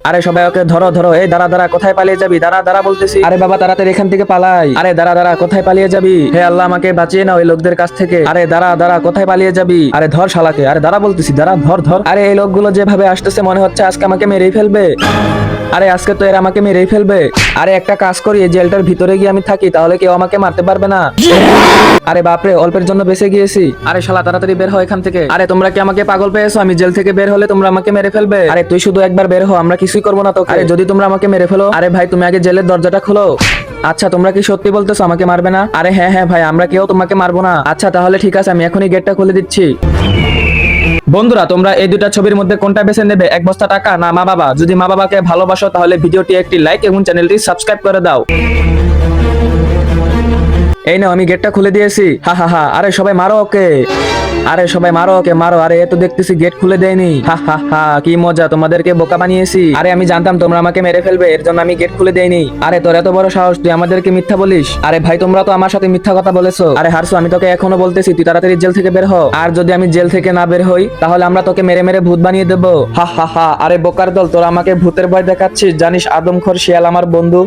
আরে সবাই ওকে ধরো ধরো, এই দাঁড়া দাঁড়া, কোথায় পালিয়ে যাবি? দাঁড়া দাঁড়া বলতেছি। আরে বাবা তাড়াতাড়ি এখান থেকে পালাই। আরে দাঁড়া দাঁড়া, কোথায় পালিয়ে যাবি? হে আল্লাহ আমাকে বাঁচিয়ে নাও এই লোকদের কাছ থেকে। আরে দাঁড়া দাঁড়া, কোথায় পালিয়ে যাবি? আরে ধর শালাকে। আরে দাঁড়া বলতেছি, দাঁড়া, ধর ধর। আরে এই লোকগুলো যেভাবে আসতেছে মনে হচ্ছে আজকে আমাকে মেরেই ফেলবে। আরে আজকে তো এরা আমাকে মেরেই ফেলবে। আরে একটা কাজ করি, এই জেলটার ভিতরে গিয়ে আমি থাকি, তাহলে কেউ আমাকে মারতে পারবে না। আরে বাপরে, অল্পের জন্য বেঁচে গিয়েছি। আরে শালা তাড়াতাড়ি বের হয় এখান থেকে। আরে তোমরা কি আমাকে পাগল পেয়েছো? আমি জেল থেকে বের হলে তোমরা আমাকে মেরে ফেলবে। আরে তুই শুধু একবার বের হো, আমরা কিছুই করবো না তোকে। আরে যদি তোমরা আমাকে মেরে ফেলো, আরে ভাই তুমি আগে জেলের দরজাটা খোলো। আচ্ছা তোমরা কি সত্যি বলতেছো আমাকে মারবে না? আরে হ্যাঁ হ্যাঁ ভাই, আমরা কেউ তোমাকে মারবো না। আচ্ছা তাহলে ঠিক আছে, আমি এখনই গেটটা খুলে দিচ্ছি। বন্ধুরা তোমরা এই দুটা ছবির মধ্যে কোনটা বেছে নেবে? এক বস্তা টাকা না মা বাবা? যদি মা বাবাকে ভালোবাসো তাহলে ভিডিওটি একটি লাইক এবং চ্যানেলটি সাবস্ক্রাইব করে দাও। এই নাও আমি গেটটা খুলে দিয়েছি। হা হা হা। আরে সবাই মারো ওকে। আরে সবাই মারো ওকে, মারো। আরে এ তো দেখতেছি গেট খুলে দেয়নি। হা হা হা, কি মজা, তোমাদেরকে বোকা বানিয়েছি। আরে আমি জানতাম তোমরা আমাকে মেরে ফেলবে, এর জন্য আমি গেট খুলে দেইনি। আরে তোর এত বড় সাহস, তুই আমাদেরকে মিথ্যা বলিস? আরে ভাই তোমরা তো আমার সাথে মিথ্যা কথা বলেছো। আরে হারসু, আমি তোকে এখনো বলতেছি তুই তাড়াতাড়ি জেল থেকে বের হ। আর যদি আমি জেল থেকে না বের হই তাহলে আমরা তোকে মেরে মেরে ভূত বানিয়ে দেবো। হা হা হা। আরে বোকার দল, তোরা আমাকে ভূতের ভয় দেখাচ্ছিস? জানিস আদমখোর শিয়াল আমার বন্ধু।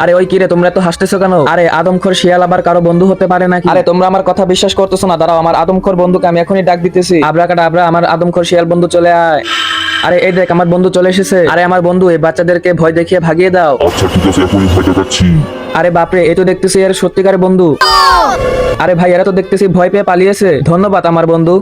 আরে ওই কিরে, তোমরা তো হাসতেছো কেন? আরে আদমখোর শিয়াল আবার কারো বন্ধু হতে পারে নাকি? আরে তোমরা আমার কথা বিশ্বাস করতেছো না? দাঁড়াও, আমার আদমখোর বন্ধুকে আমি এখনই ডাক দিতেছি। আবরা, আমার আদমখোর শিয়াল বন্ধু চলে আয়। আরে এই দেখ, আমার বন্ধু চলে এসেছে। আরে আমার বন্ধু, এই বাচ্চাদেরকে ভয় দেখিয়ে ভাগিয়ে দাও। আচ্ছা ঠিক আছে, এখনই ভয় দেখাচ্ছি। আরে বাপরে, এই তো দেখতেছি এর সত্যিকারের বন্ধু। আরে ভাই এরা তো দেখতেছি ভয় পেয়ে পালিয়েছে। ধন্যবাদ আমার বন্ধু।